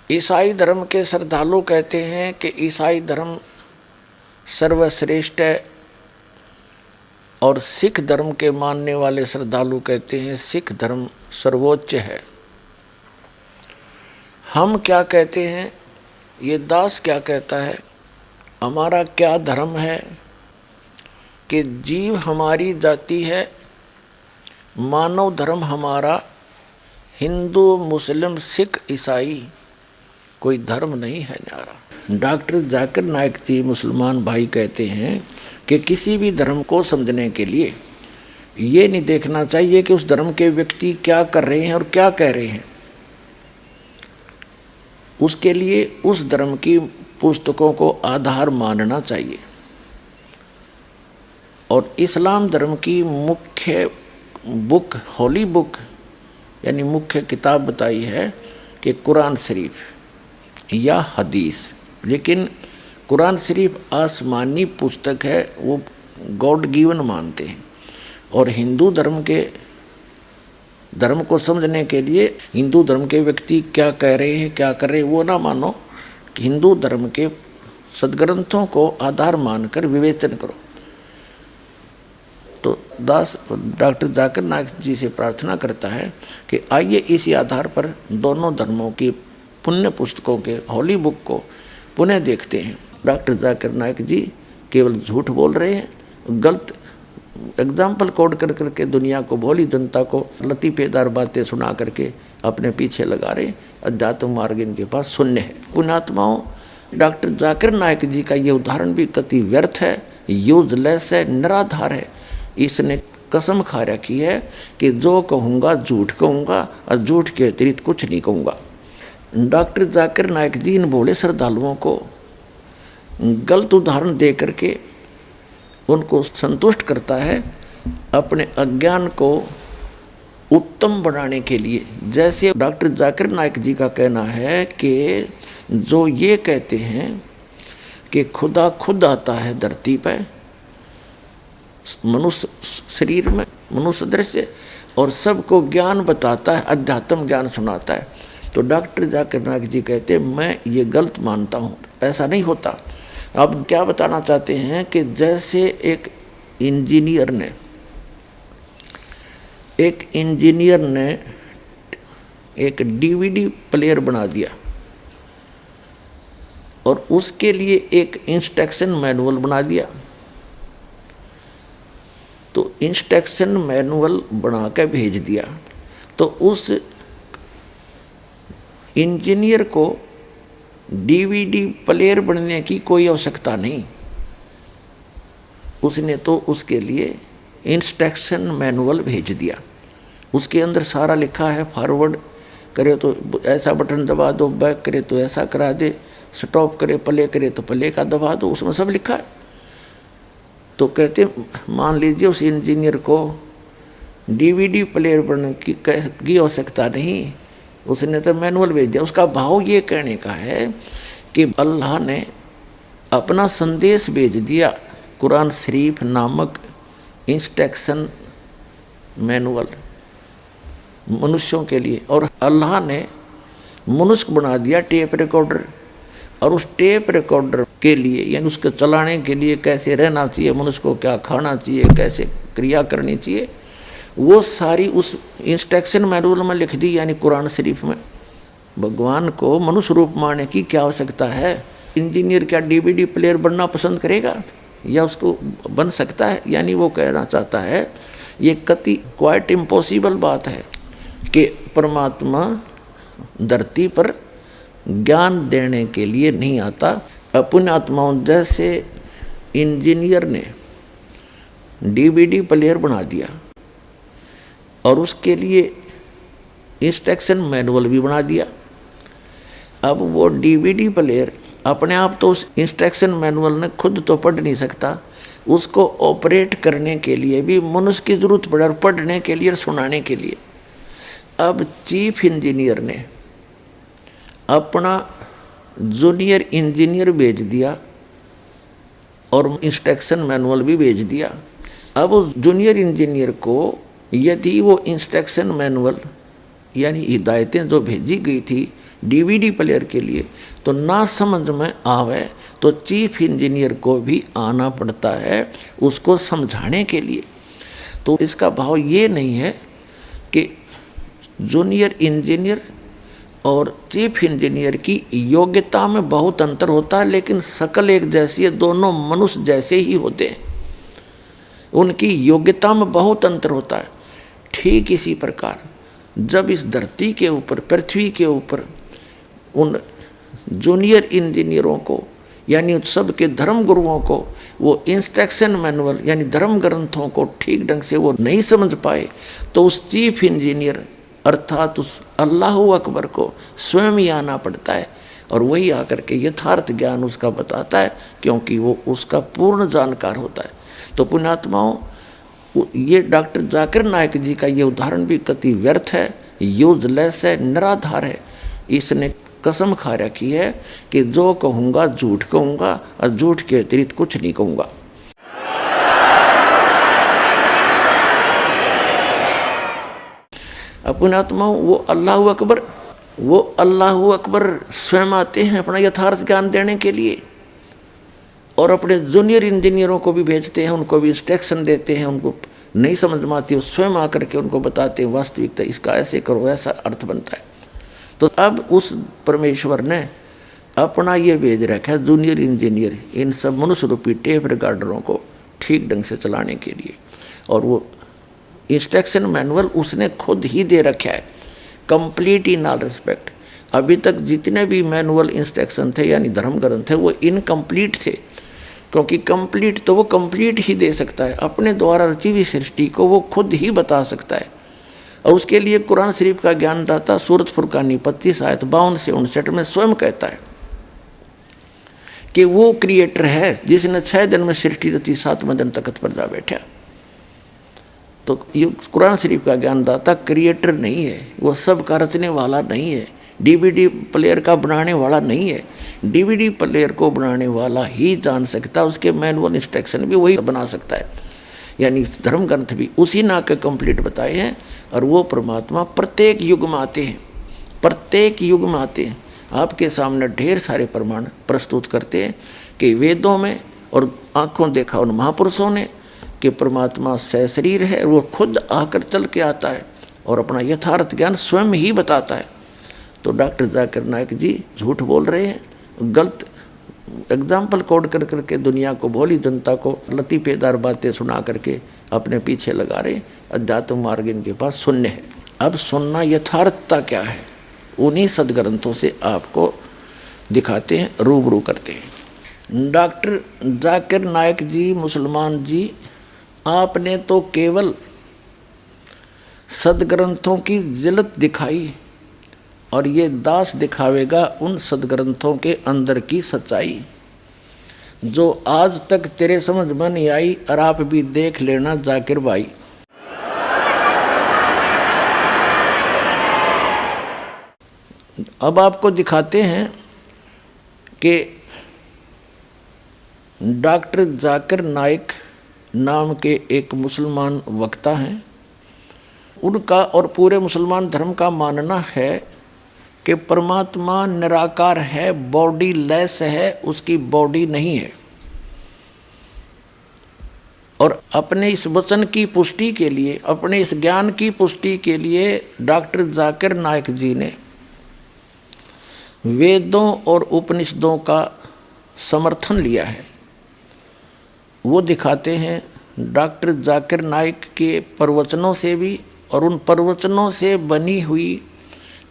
ईसाई धर्म के श्रद्धालु कहते हैं कि ईसाई धर्म सर्वश्रेष्ठ है, और सिख धर्म के मानने वाले श्रद्धालु कहते हैं सिख धर्म सर्वोच्च है। हम क्या कहते हैं, ये दास क्या कहता है, हमारा क्या धर्म है कि जीव हमारी जाति है, मानव धर्म हमारा हिंदू मुस्लिम सिख ईसाई कोई धर्म नहीं है न्यारा। डॉक्टर जाकिर नाइक जी मुसलमान भाई कहते हैं कि किसी भी धर्म को समझने के लिए ये नहीं देखना चाहिए कि उस धर्म के व्यक्ति क्या कर रहे हैं और क्या कह रहे हैं, उसके लिए उस धर्म की पुस्तकों को आधार मानना चाहिए। और इस्लाम धर्म की मुख्य बुक, होली बुक यानी मुख्य किताब बताई है कि कुरान शरीफ या हदीस। लेकिन कुरान शरीफ आसमानी पुस्तक है, वो गॉड गिवन मानते हैं। और हिंदू धर्म के धर्म को समझने के लिए हिंदू धर्म के व्यक्ति क्या कह रहे हैं क्या कर रहे हैं वो ना मानो, कि हिंदू धर्म के सदग्रंथों को आधार मानकर विवेचन करो। तो दास डॉक्टर जाकिर नाइक जी से प्रार्थना करता है कि आइए इसी आधार पर दोनों धर्मों की पुण्य पुस्तकों के होली बुक को पुनः देखते हैं। डॉक्टर जाकिर नाइक जी केवल झूठ बोल रहे हैं, गलत एग्जाम्पल कोड कर करके दुनिया को, भोली जनता को लतीफ़ेदार बातें सुना करके अपने पीछे लगा रहे। अध्यात्म मार्ग इनके पास शून्य है। पुण्यात्माओं, डॉक्टर जाकिर नाइक जी का ये उदाहरण भी कति व्यर्थ है, यूजलेस है, निराधार है। इसने कसम खा रखी है कि जो कहूँगा झूठ कहूँगा और झूठ के अतिरिक्त कुछ नहीं कहूँगा। डॉक्टर जाकिर नाइक जी इन भोले श्रद्धालुओं को गलत उदाहरण दे करके उनको संतुष्ट करता है अपने अज्ञान को उत्तम बनाने के लिए। जैसे डॉक्टर जाकिर नाइक जी का कहना है कि जो ये कहते हैं कि खुदा खुद आता है धरती पर मनुष्य शरीर में, मनुष्य दृश्य, और सबको ज्ञान बताता है, अध्यात्म ज्ञान सुनाता है, तो डॉक्टर जाकिर नाइक जी कहते हैं मैं ये गलत मानता हूँ, ऐसा नहीं होता। अब क्या बताना चाहते हैं कि जैसे एक इंजीनियर ने एक डीवीडी प्लेयर बना दिया और उसके लिए एक इंस्ट्रक्शन मैनुअल बना दिया। तो इंस्ट्रक्शन मैनुअल बना के भेज दिया, तो उस इंजीनियर को डीवीडी प्लेयर बनने की कोई आवश्यकता नहीं, उसने तो उसके लिए इंस्ट्रक्शन मैनुअल भेज दिया। उसके अंदर सारा लिखा है, फॉरवर्ड करे तो ऐसा बटन दबा दो, बैक करे तो ऐसा करा दे, स्टॉप करे, प्ले करे तो प्ले का दबा दो, उसमें सब लिखा है। तो कहते मान लीजिए उस इंजीनियर को डीवीडी प्लेयर बनने की आवश्यकता नहीं, उसने तो मैनुअल भेज दिया। उसका भाव ये कहने का है कि अल्लाह ने अपना संदेश भेज दिया, कुरान शरीफ नामक इंस्ट्रक्शन मैनुअल मनुष्यों के लिए, और अल्लाह ने मनुष्य बना दिया टेप रिकॉर्डर, और उस टेप रिकॉर्डर के लिए यानी उसको चलाने के लिए कैसे रहना चाहिए, मनुष्य को क्या खाना चाहिए, कैसे क्रिया करनी चाहिए, वो सारी उस इंस्ट्रक्शन मैनुअल में लिख दी, यानी कुरान शरीफ में। भगवान को मनुष्य रूप मानने की क्या आवश्यकता है? इंजीनियर क्या डीवीडी प्लेयर बनना पसंद करेगा या उसको बन सकता है? यानी वो कहना चाहता है ये कति क्वाइट इम्पॉसिबल बात है कि परमात्मा धरती पर ज्ञान देने के लिए नहीं आता। अपने आत्माओं जैसे इंजीनियर ने डीवीडी प्लेयर बना दिया और उसके लिए इंस्ट्रक्शन मैनुअल भी बना दिया। अब वो डीवीडी प्लेयर अपने आप तो उस इंस्ट्रक्शन मैनुअल ने खुद तो पढ़ नहीं सकता, उसको ऑपरेट करने के लिए भी मनुष्य की जरूरत पड़े, और पढ़ने के लिए और सुनाने के लिए। अब चीफ इंजीनियर ने अपना जूनियर इंजीनियर भेज दिया और इंस्ट्रक्शन मैनुअल भी भेज दिया। अब उस जूनियर इंजीनियर को यदि वो इंस्ट्रक्शन मैनुअल यानी हिदायतें जो भेजी गई थी डीवीडी प्लेयर के लिए तो ना समझ में आवे तो चीफ इंजीनियर को भी आना पड़ता है उसको समझाने के लिए। तो इसका भाव ये नहीं है कि जूनियर इंजीनियर और चीफ इंजीनियर की योग्यता में बहुत अंतर होता है, लेकिन शकल एक जैसी है, दोनों मनुष्य जैसे ही होते हैं, उनकी योग्यता में बहुत अंतर होता है। ठीक इसी प्रकार जब इस धरती के ऊपर, पृथ्वी के ऊपर उन जूनियर इंजीनियरों को यानी सब के धर्म गुरुओं को वो इंस्ट्रक्शन मैनुअल यानी धर्म ग्रंथों को ठीक ढंग से वो नहीं समझ पाए, तो उस चीफ इंजीनियर अर्थात उस अल्लाहु अकबर को स्वयं ही आना पड़ता है और वही आकर के यथार्थ ज्ञान उसका बताता है, क्योंकि वो उसका पूर्ण जानकार होता है। तो पुण्यात्माओं, ये डॉक्टर जाकिर नायक जी का ये उदाहरण भी कति व्यर्थ है, यूजलेस है, निराधार है। इसने कसम खा रखी है कि जो कहूँगा झूठ कहूँगा और झूठ के अतिरिक्त कुछ नहीं कहूँगा। पुण्यात्माओं, वो अल्लाहु अकबर स्वयं आते हैं अपना यथार्थ ज्ञान देने के लिए और अपने जूनियर इंजीनियरों को भी भेजते हैं, उनको भी इंस्ट्रक्शन देते हैं, उनको नहीं समझ में आती वो स्वयं आकर के उनको बताते हैं वास्तविकता, इसका ऐसे करो, ऐसा अर्थ बनता है। तो अब उस परमेश्वर ने अपना ये भेज रखा है जूनियर इंजीनियर इन सब मनुष्य रूपी टेप रिकॉर्डरों को ठीक ढंग से चलाने के लिए, और वो इंस्ट्रक्शन मैनुअल उसने खुद ही दे रखा है, कंप्लीट इन ऑल रिस्पेक्ट। अभी तक जितने भी मैनुअल इंस्ट्रक्शन थे यानी धर्म ग्रंथ थे वो इनकम्प्लीट थे, क्योंकि कंप्लीट तो वो कंप्लीट ही दे सकता है, अपने द्वारा रची हुई सृष्टि को वो खुद ही बता सकता है। और उसके लिए कुरान शरीफ का ज्ञानदाता सूरत फुरकानी 25 आयत 52 से 59 में स्वयं कहता है कि वो क्रिएटर है जिसने 6 दिन में सृष्टि रची, 7वें दिन तख्त पर जा बैठा। तो ये कुरान शरीफ का ज्ञानदाता क्रिएटर नहीं है, वो सब का रचने वाला नहीं है, डीवीडी प्लेयर का बनाने वाला नहीं है। डीवीडी प्लेयर को बनाने वाला ही जान सकता है, उसके मैनुअल इंस्ट्रक्शन भी वही बना सकता है, यानी धर्म ग्रंथ भी उसी ना के कंप्लीट बताए हैं। और वो परमात्मा प्रत्येक युग में आते हैं, प्रत्येक युग में आते हैं, आपके सामने ढेर सारे प्रमाण प्रस्तुत करते हैं कि वेदों में और आँखों देखा उन महापुरुषों ने कि परमात्मा सशरीर है, वो खुद आकर चल के आता है और अपना यथार्थ ज्ञान स्वयं ही बताता है। तो डॉक्टर जाकिर नायक जी झूठ बोल रहे हैं, गलत एग्जाम्पल कोड कर करके दुनिया को, भोली जनता को लतीफेदार बातें सुना करके अपने पीछे लगा रहे। अध्यात्म मार्ग इनके पास शून्य है। अब सुनना यथार्थता क्या है उन्हीं सदग्रंथों से आपको दिखाते हैं, रूबरू करते हैं। डॉक्टर जाकिर नायक जी मुसलमान जी, आपने तो केवल सदग्रंथों की जिल्लत दिखाई और ये दास दिखावेगा उन सदग्रंथों के अंदर की सच्चाई जो आज तक तेरे समझ में नहीं आई, और आप भी देख लेना जाकिर भाई। अब आपको दिखाते हैं कि डॉक्टर जाकिर नायक नाम के एक मुसलमान वक्ता हैं, उनका और पूरे मुसलमान धर्म का मानना है कि परमात्मा निराकार है, बॉडी लेस है, उसकी बॉडी नहीं है। और अपने इस वचन की पुष्टि के लिए, अपने इस ज्ञान की पुष्टि के लिए डॉक्टर जाकिर नायक जी ने वेदों और उपनिषदों का समर्थन लिया है। वो दिखाते हैं डॉक्टर जाकिर नायक के प्रवचनों से भी और उन प्रवचनों से बनी हुई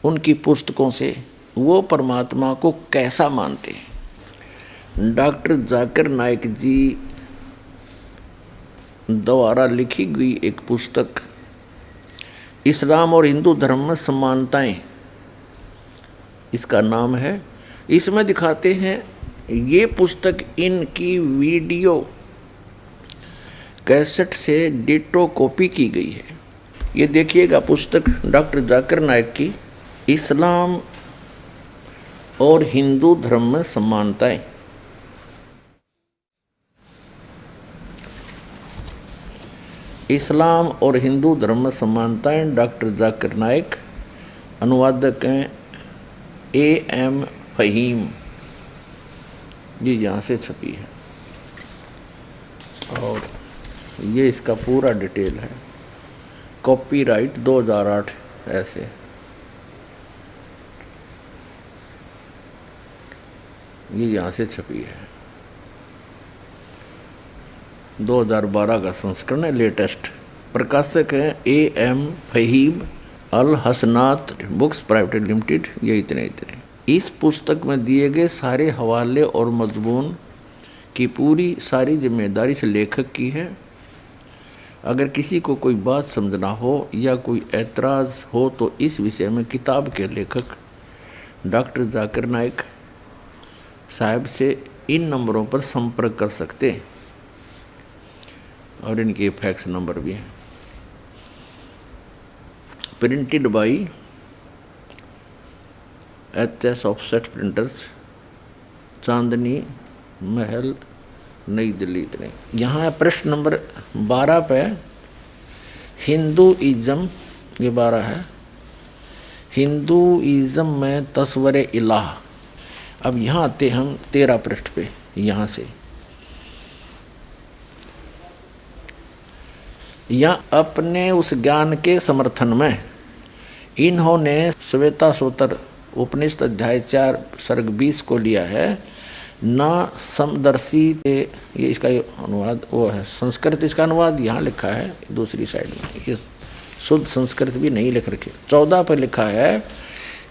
उनकी पुस्तकों से वो परमात्मा को कैसा मानते हैं। डॉक्टर जाकिर नायक जी द्वारा लिखी गई एक पुस्तक इस्लाम और हिंदू धर्म में समानताएं, इसका नाम है। इसमें दिखाते हैं, ये पुस्तक इनकी वीडियो कैसेट से डिटो कॉपी की गई है। ये देखिएगा पुस्तक डॉक्टर जाकिर नायक की इस्लाम और हिंदू धर्म में समानताएं। इस्लाम और हिंदू धर्म में समानताएं, डॉक्टर जाकिर नायक, अनुवादक हैं A.M. फहीम, ये यहाँ से छपी है। और ये इसका पूरा डिटेल है, कॉपीराइट 2008 ऐसे। ये यहाँ से छपी है, 2012 का संस्करण है, लेटेस्ट। प्रकाशक है A.M. फहीम अल हसनात बुक्स प्राइवेट लिमिटेड। ये इतने। इस पुस्तक में दिए गए सारे हवाले और मजमून की पूरी सारी जिम्मेदारी से लेखक की है। अगर किसी को कोई बात समझना हो या कोई एतराज़ हो तो इस विषय में किताब के लेखक डॉक्टर जाकिर नाइक साहब से इन नंबरों पर संपर्क कर सकते हैं, और इनके फैक्स नंबर भी हैं। Printed by HS offset printers, Chandni Mahal, New Delhi. इतने। यहाँ है प्रश्न नंबर 12 पे हिंदुइज़्म, ये 12 है, हिंदुइज़्म में तस्वर इलाह। अब यहाँ आते हम 13 पृष्ठ पे। यहाँ से या अपने उस ज्ञान के समर्थन में इन्होंने श्वेता सूत्र उपनिषद अध्याय 4 सर्ग 20 को लिया है। न समदर्शी, ये इसका अनुवाद वो है संस्कृत, इसका अनुवाद यहाँ लिखा है दूसरी साइड में, ये शुद्ध संस्कृत भी नहीं लिख रखे। 14 पर लिखा है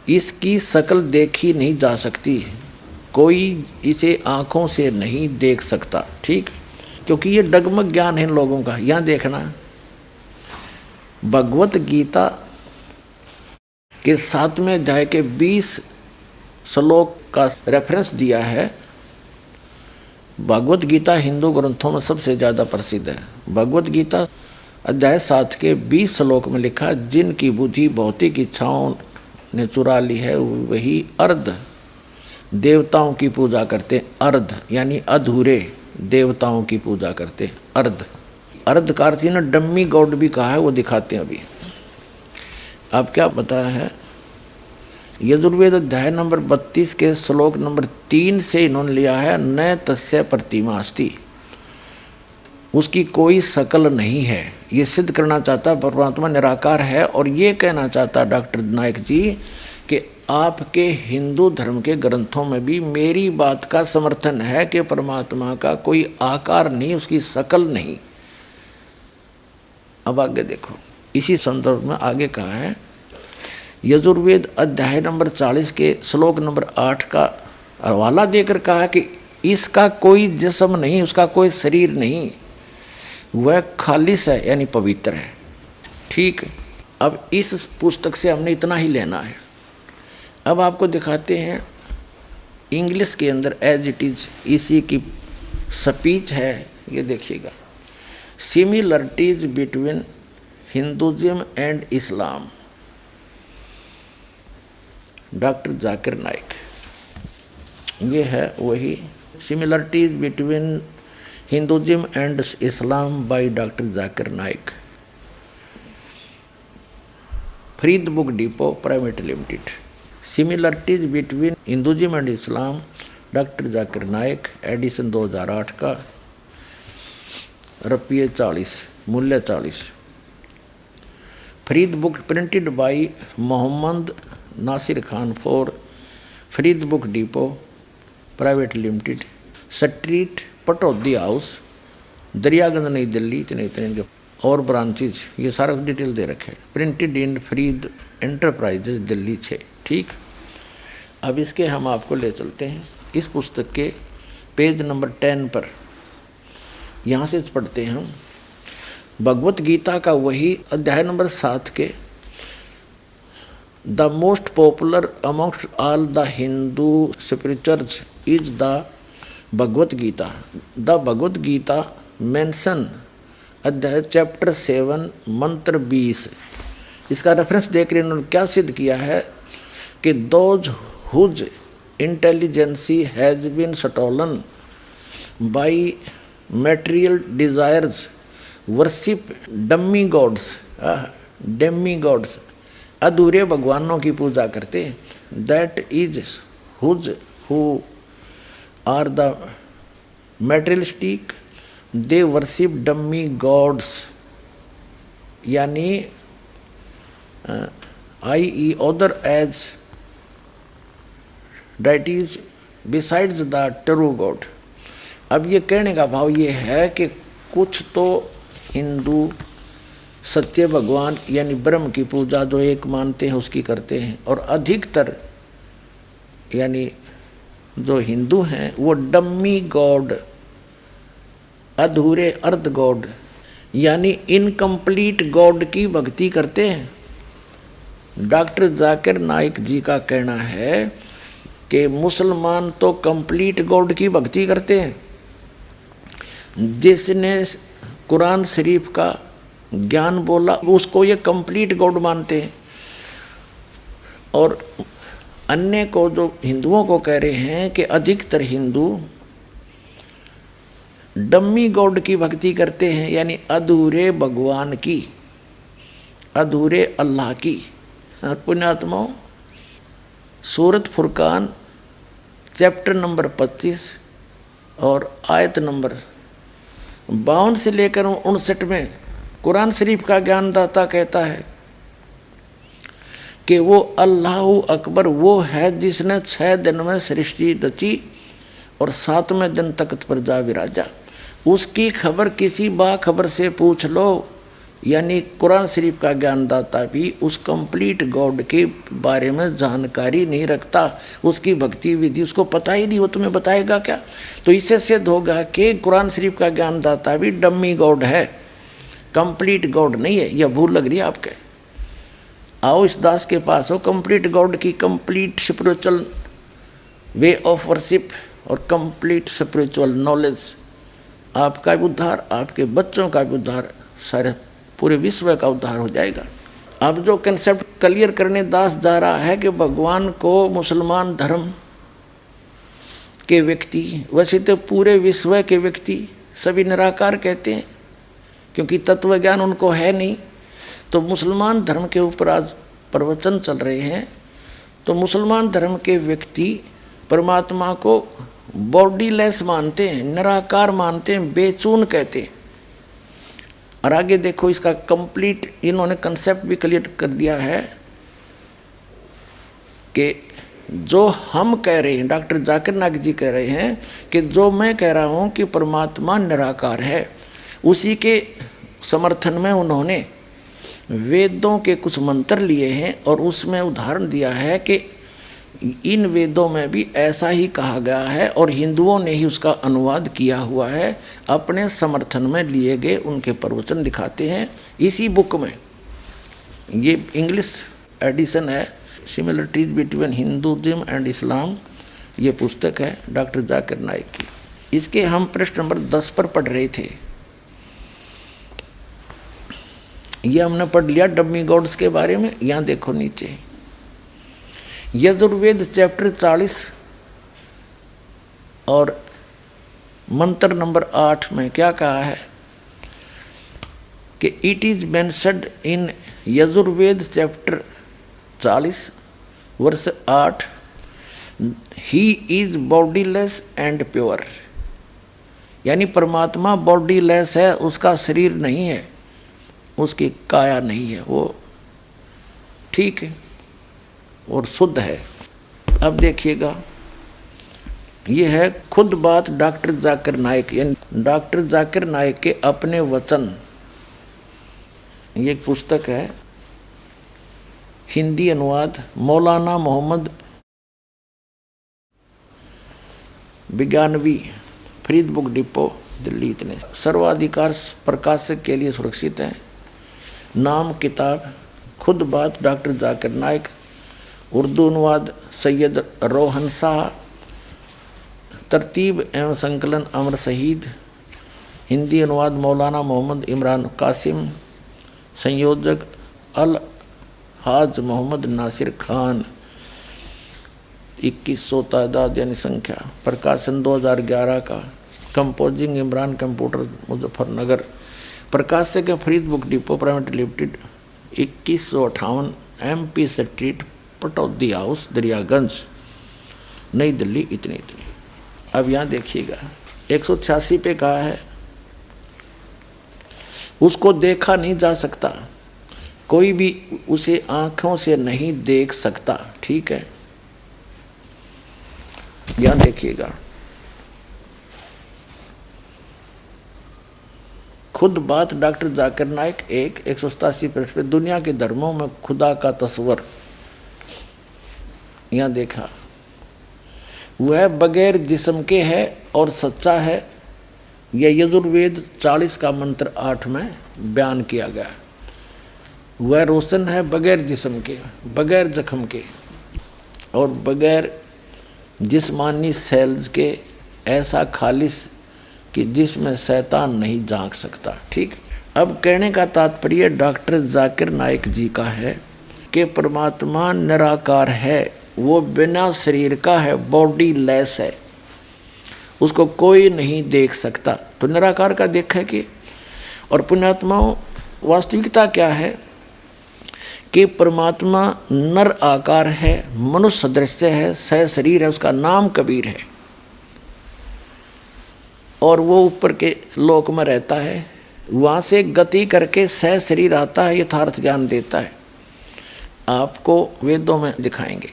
इसकी शकल देखी नहीं जा सकती, कोई इसे आँखों से नहीं देख सकता। ठीक, क्योंकि ये डगमग ज्ञान है इन लोगों का। यहाँ देखना, भगवत गीता के 7वें अध्याय के 20 श्लोक का रेफरेंस दिया है। भगवत गीता हिंदू ग्रंथों में सबसे ज़्यादा प्रसिद्ध है। भगवत गीता अध्याय 7 के 20 श्लोक में लिखा, जिनकी बुद्धि भौतिक इच्छाओं ने चुरा ली है वही अर्ध देवताओं की पूजा करते। अर्ध यानी अधूरे देवताओं की पूजा करते। अर्ध का अर्थ ने डम्मी गॉड भी कहा है, वो दिखाते हैं अभी। अब क्या बताया है, यजुर्वेद अध्याय नंबर 32 के श्लोक नंबर 3 से इन्होंने लिया है, न तस्य प्रतिमा अस्ति, उसकी कोई शकल नहीं है। ये सिद्ध करना चाहता परमात्मा निराकार है, और ये कहना चाहता डॉक्टर नाइक जी कि आपके हिंदू धर्म के ग्रंथों में भी मेरी बात का समर्थन है कि परमात्मा का कोई आकार नहीं, उसकी शकल नहीं। अब आगे देखो, इसी संदर्भ में आगे कहा है, यजुर्वेद अध्याय नंबर 40 के श्लोक नंबर 8 का हवाला देकर कहा कि इसका कोई जिस्म नहीं, उसका कोई शरीर नहीं, वह खालिस है यानी पवित्र है। ठीक, अब इस पुस्तक से हमने इतना ही लेना है। अब आपको दिखाते हैं इंग्लिश के अंदर एज इट इज इसी की स्पीच है, ये देखिएगा। Similarities between Hinduism and Islam, doctor Zakir Naik. ये है वही similarities between Hinduism and Islam by doctor Zakir Naik, Farid Book Depot Private Limited. Similarities between Hinduism and Islam, doctor Zakir Naik, edition 2008 का, रुपये 40, मूल्य 40। Farid Book printed by Mohammad Nasir Khan for Farid Book Depot Private Limited, Street Pataudi House, Daryaganj, New Delhi. इतने और branches ये सारा डिटेल दे रखे। Printed in Farid enterprises Delhi 6। ठीक, अब इसके हम आपको ले चलते हैं इस पुस्तक के पेज नंबर 10 पर। यहाँ से पढ़ते हैं हम भगवत गीता का वही अध्याय नंबर 7 के, the most popular amongst all the Hindu spirituals is the Bhagavad Gita. The Bhagavad Gita mention अध्याय चैप्टर 7 मंत्र 20। इसका रेफरेंस देखकर इन्होंने क्या सिद्ध किया है कि those whose intelligence has been stolen by material desires worship dummy gods, demi gods, अधूरे भगवानों की पूजा करते। that is who are the materialistic, they worship dummy gods, यानी i.e. other as deities besides the true God। अब ये कहने का भाव ये है कि कुछ तो हिंदू सत्य भगवान यानी ब्रह्म की पूजा जो एक मानते हैं उसकी करते हैं, और अधिकतर यानी जो हिंदू हैं वो डम्मी गॉड, अधूरे अर्ध गॉड यानी इनकम्प्लीट गॉड की भक्ति करते हैं। डॉक्टर जाकिर नाइक जी का कहना है कि मुसलमान तो कंप्लीट गॉड की भक्ति करते हैं। जिसने कुरान शरीफ का ज्ञान बोला उसको ये कंप्लीट गॉड मानते हैं, और अन्य को जो हिंदुओं को कह रहे हैं कि अधिकतर हिंदू डम्मी गॉड की भक्ति करते हैं, यानी अधूरे भगवान की, अधूरे अल्लाह की। पुण्यात्माओं, सूरत फुरकान चैप्टर नंबर 25 और आयत नंबर 52 से लेकर 59 में कुरान शरीफ का ज्ञानदाता कहता है कि वो अल्लाहु अकबर वो है जिसने 6 दिन में सृष्टि रची और 7वें दिन तख्त पर जा विराजा। उसकी खबर किसी बाखबर से पूछ लो, यानी कुरान शरीफ का ज्ञानदाता भी उस कंप्लीट गॉड के बारे में जानकारी नहीं रखता, उसकी भक्ति विधि उसको पता ही नहीं, वो तुम्हें बताएगा क्या। तो इससे सिद्ध होगा कि कुरान शरीफ का ज्ञानदाता भी डम्मी गॉड है, कंप्लीट गॉड नहीं है। यह भूल लग रही है आपके। आओ इस दास के पास हो, कंप्लीट गॉड की complete spiritual way of worship और कंप्लीट स्पिरिचुअल नॉलेज, आपका भी उद्धार, आपके बच्चों का भी उद्धार, सारे पूरे विश्व का उद्धार हो जाएगा। अब जो कंसेप्ट क्लियर करने दास जा रहा है कि भगवान को मुसलमान धर्म के व्यक्ति, वैसे तो पूरे विश्व के व्यक्ति सभी निराकार कहते हैं क्योंकि तत्व ज्ञान उनको है नहीं। तो मुसलमान धर्म के ऊपर आज प्रवचन चल रहे हैं। तो मुसलमान धर्म के व्यक्ति परमात्मा को बॉडीलेस मानते हैं, निराकार मानते हैं, बेचून कहते हैं। और आगे देखो इसका कंप्लीट इन्होंने कंसेप्ट भी क्लियर कर दिया है कि जो हम कह रहे हैं, डॉक्टर जाकिर नाइक जी कह रहे हैं कि जो मैं कह रहा हूं कि परमात्मा निराकार है, उसी के समर्थन में उन्होंने वेदों के कुछ मंत्र लिए हैं और उसमें उदाहरण दिया है कि इन वेदों में भी ऐसा ही कहा गया है और हिंदुओं ने ही उसका अनुवाद किया हुआ है। अपने समर्थन में लिए गए उनके प्रवचन दिखाते हैं इसी बुक में। ये इंग्लिश एडिशन है, similarities between Hinduism and Islam, ये पुस्तक है डॉक्टर जाकिर नाइक की। इसके हम पृष्ठ नंबर 10 पर पढ़ रहे थे। ये हमने पढ़ लिया डम्मी गॉड्स के बारे में। यहाँ देखो नीचे यजुर्वेद चैप्टर 40 और मंत्र नंबर 8 में क्या कहा है कि it is mentioned in Yajurveda chapter 40 वर्ष 8, he is bodiless and pure, यानी परमात्मा बॉडीलेस है, उसका शरीर नहीं है, उसकी काया नहीं है, वो ठीक है और शुद्ध है। अब देखिएगा, ये है खुद बात डॉक्टर जाकिर नाइक, यानी डॉक्टर जाकिर नाइक के अपने वचन। ये एक पुस्तक है, हिंदी अनुवाद मौलाना मोहम्मद बिगानवी, फरीद बुक डिपो दिल्ली, इतने सर्वाधिकार प्रकाशक के लिए सुरक्षित है। नाम किताब खुद बात डॉक्टर जाकिर नाइक, उर्दू अनुवाद सैयद रोहन शाह, तरतीब एवं संकलन अमर शहीद, हिंदी अनुवाद मौलाना मोहम्मद इमरान कासिम, संयोजक अल हाज मोहम्मद नासिर खान, 2100 तादाद यानी संख्या, प्रकाशन 2011 का, कंपोजिंग इमरान कंप्यूटर मुजफ्फरनगर, प्रकाशक Farid Book Depot Private limited, 2158 MP street Pataudi House, Daryaganj, New Delhi, इतनी इतनी। अब यहाँ देखिएगा 186 पे कहा है उसको देखा नहीं जा सकता, कोई भी उसे आंखों से नहीं देख सकता। ठीक है, यहाँ देखिएगा खुद बात डॉक्टर जाकिर नाइक 187 पृष्ठ पे, दुनिया के धर्मों में खुदा का तस्वर। यहाँ देखा वह बगैर जिस्म के है और सच्चा है। यह यजुर्वेद 40 का मंत्र 8 में बयान किया गया। वह रोशन है बगैर जिस्म के, बगैर जख्म के और बगैर जिस्मानी सेल्स के, ऐसा खालिस कि जिसमें शैतान नहीं झांक सकता। ठीक, अब कहने का तात्पर्य डॉक्टर जाकिर नाइक जी का है कि परमात्मा निराकार है, वो बिना शरीर का है, बॉडी लेस है, उसको कोई नहीं देख सकता। तो निराकार का देखा कि, और पुण्यात्माओं वास्तविकता क्या है कि परमात्मा नर आकार है, मनुष्य सदृश्य है, सह शरीर है, उसका नाम कबीर है और वो ऊपर के लोक में रहता है, वहाँ से गति करके सह शरीर आता है, यथार्थ ज्ञान देता है। आपको वेदों में दिखाएंगे।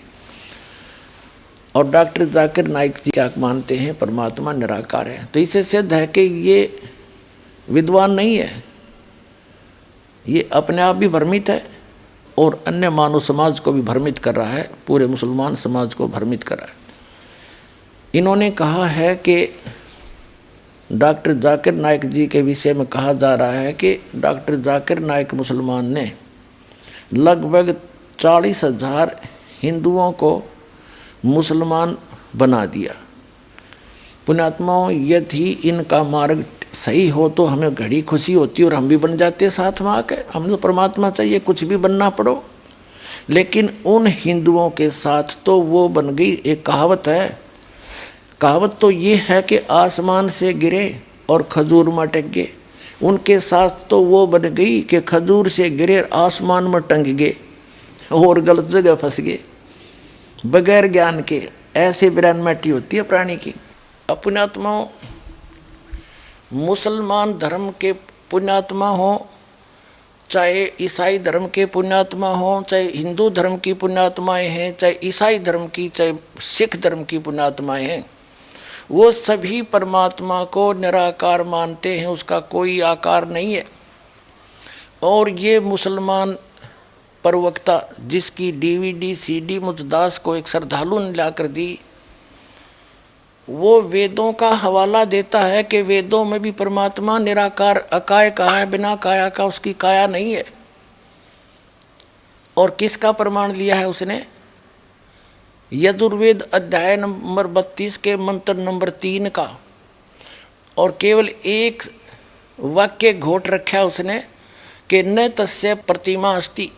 और डॉक्टर जाकिर नाइक जी क्या मानते हैं, परमात्मा निराकार है। तो इसे सिद्ध है कि ये विद्वान नहीं है, ये अपने आप भी भ्रमित है और अन्य मानव समाज को भी भ्रमित कर रहा है, पूरे मुसलमान समाज को भ्रमित कर रहा है। इन्होंने कहा है कि डॉक्टर जाकिर नाइक जी के विषय में कहा जा रहा है कि डॉक्टर जाकिर नाइक मुसलमान ने लगभग 40,000 हिंदुओं को मुसलमान बना दिया। पुण्यात्माओं, यदि इनका मार्ग सही हो तो हमें घड़ी खुशी होती और हम भी बन जाते साथ में आके। हमें तो परमात्मा चाहिए, कुछ भी बनना पड़ो। लेकिन उन हिंदुओं के साथ तो वो बन गई, एक कहावत है, कहावत तो ये है कि आसमान से गिरे और खजूर में टंग गए। उनके साथ तो वो बन गई कि खजूर से गिरे, आसमान में टंग गए और गलत जगह फंस गए बगैर ज्ञान के। ऐसे ब्रह्मटी होती है प्राणी की। पुण्यात्माओं, मुसलमान धर्म के पुण्यात्मा हो, चाहे ईसाई धर्म के पुण्यात्मा हो, चाहे हिंदू धर्म की पुण्यात्माएं हैं, चाहे ईसाई धर्म की, चाहे सिख धर्म की पुण्यात्माएं हैं, वो सभी परमात्मा को निराकार मानते हैं, उसका कोई आकार नहीं है। और ये मुसलमान प्रवक्ता जिसकी DVD CD मुझदास को एक श्रद्धालु ने ला कर दी, वो वेदों का हवाला देता है कि वेदों में भी परमात्मा निराकार अकाय कहा है, बिना काया का, उसकी काया नहीं है। और किसका प्रमाण लिया है उसने? यजुर्वेद अध्याय नंबर 32 के मंत्र नंबर 3 का, और केवल एक वाक्य घोट रखा उसने कि न तस्य प्रतिमा अस्ति,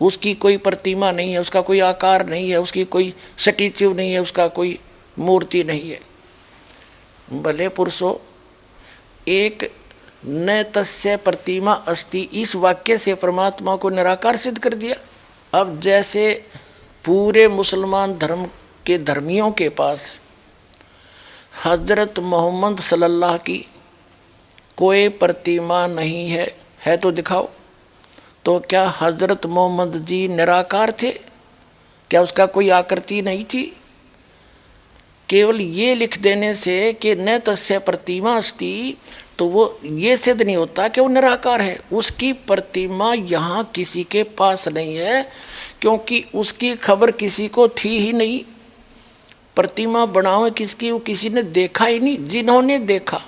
उसकी कोई प्रतिमा नहीं है, उसका कोई आकार नहीं है, उसकी कोई स्टैच्यू नहीं है, उसका कोई मूर्ति नहीं है। भले पुरुषों, एक न तस्य प्रतिमा अस्ति, इस वाक्य से परमात्मा को निराकार सिद्ध कर दिया। अब जैसे पूरे मुसलमान धर्म के धर्मियों के पास हजरत मोहम्मद सल्लल्लाहु की कोई प्रतिमा नहीं है तो दिखाओ। तो क्या हजरत मोहम्मद जी निराकार थे? क्या उसका कोई आकृति नहीं थी? केवल ये लिख देने से कि न तस्य प्रतिमा अस्ति, तो वो ये सिद्ध नहीं होता कि वो निराकार है। उसकी प्रतिमा यहाँ किसी के पास नहीं है, क्योंकि उसकी खबर किसी को थी ही नहीं। प्रतिमा बनाओ किसकी, वो किसी ने देखा ही नहीं। जिन्होंने देखा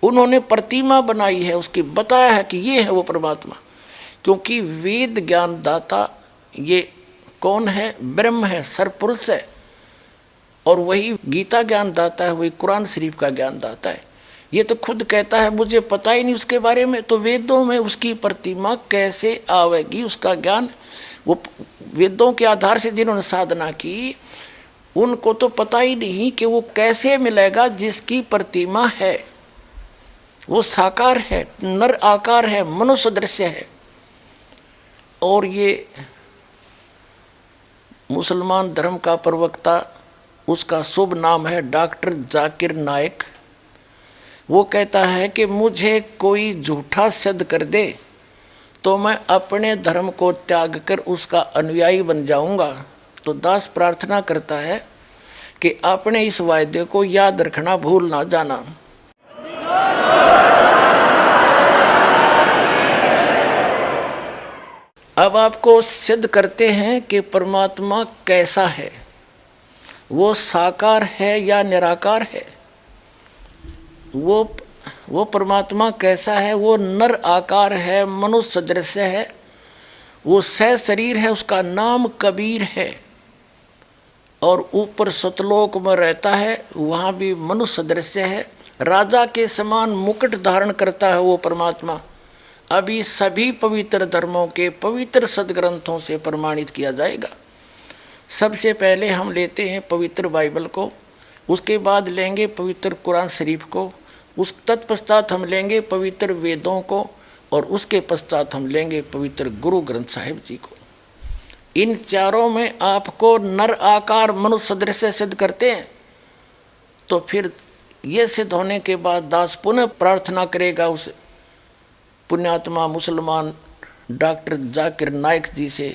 उन्होंने प्रतिमा बनाई है, उसकी बताया है कि ये है वो परमात्मा। क्योंकि वेद ज्ञान दाता ये कौन है? ब्रह्म है, सरपुरुष है। और वही गीता ज्ञान दाता है, वही कुरान शरीफ का ज्ञान दाता है। ये तो खुद कहता है मुझे पता ही नहीं उसके बारे में, तो वेदों में उसकी प्रतिमा कैसे आवेगी? उसका ज्ञान वो वेदों के आधार से जिन्होंने साधना की उनको तो पता ही नहीं कि वो कैसे मिलेगा जिसकी प्रतिमा है। वो साकार है, नर आकार है, मनुष्य दृश्य है। और ये मुसलमान धर्म का प्रवक्ता, उसका शुभ नाम है डॉक्टर जाकिर नाइक। वो कहता है कि मुझे कोई झूठा सिद्ध कर दे तो मैं अपने धर्म को त्याग कर उसका अनुयायी बन जाऊंगा। तो दास प्रार्थना करता है कि अपने इस वायदे को याद रखना, भूल ना जाना। अब आपको सिद्ध करते हैं कि परमात्मा कैसा है, वो साकार है या निराकार है। वो परमात्मा कैसा है? वो नर आकार है, मनुष्य सदृश है, वो सह शरीर है, उसका नाम कबीर है, और ऊपर सतलोक में रहता है, वहाँ भी मनुष्य सदृश है। राजा के समान मुकुट धारण करता है वो परमात्मा। अभी सभी पवित्र धर्मों के पवित्र सदग्रंथों से प्रमाणित किया जाएगा। सबसे पहले हम लेते हैं पवित्र बाइबल को, उसके बाद लेंगे पवित्र कुरान शरीफ को, उस तत्पश्चात हम लेंगे पवित्र वेदों को, और उसके पश्चात हम लेंगे पवित्र गुरु ग्रंथ साहिब जी को। इन चारों में आपको नर आकार मनुष्य सदृश सिद्ध करते हैं। तो फिर ये सिद्ध होने के बाद दास पुनः प्रार्थना करेगा उस पुण्यात्मा मुसलमान डॉक्टर जाकिर नाइक जी से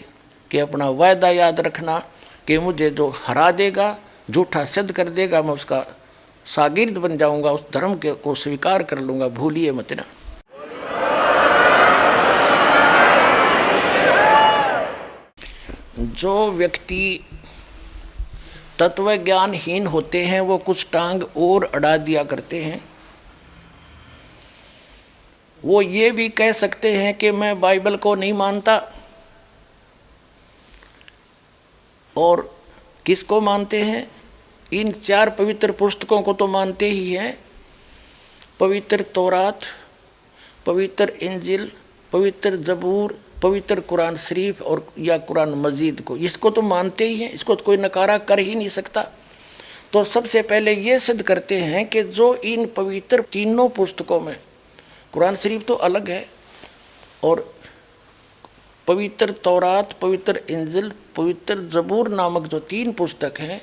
कि अपना वायदा याद रखना कि मुझे जो हरा देगा, झूठा सिद्ध कर देगा, मैं उसका शागिर्द बन जाऊंगा, उस धर्म के को स्वीकार कर लूँगा, भूलिए मत ना। जो व्यक्ति तत्व ज्ञानहीन होते हैं वो कुछ टांग और अड़ा दिया करते हैं। वो ये भी कह सकते हैं कि मैं बाइबल को नहीं मानता, और किसको मानते हैं? इन चार पवित्र पुस्तकों को तो मानते ही हैं। पवित्र तौरात, पवित्र इंजिल, पवित्र जबूर, पवित्र कुरान शरीफ और या कुरान मजीद को, इसको तो मानते ही हैं, इसको तो कोई नकारा कर ही नहीं सकता। तो सबसे पहले ये सिद्ध करते हैं कि जो इन पवित्र तीनों पुस्तकों में, कुरान शरीफ तो अलग है, और पवित्र तौरात, पवित्र इंजिल, पवित्र जबूर नामक जो तीन पुस्तक हैं,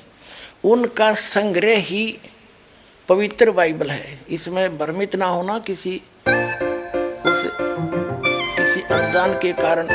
उनका संग्रह ही पवित्र बाइबल है। इसमें भ्रमित ना होना किसी अनजान के कारण।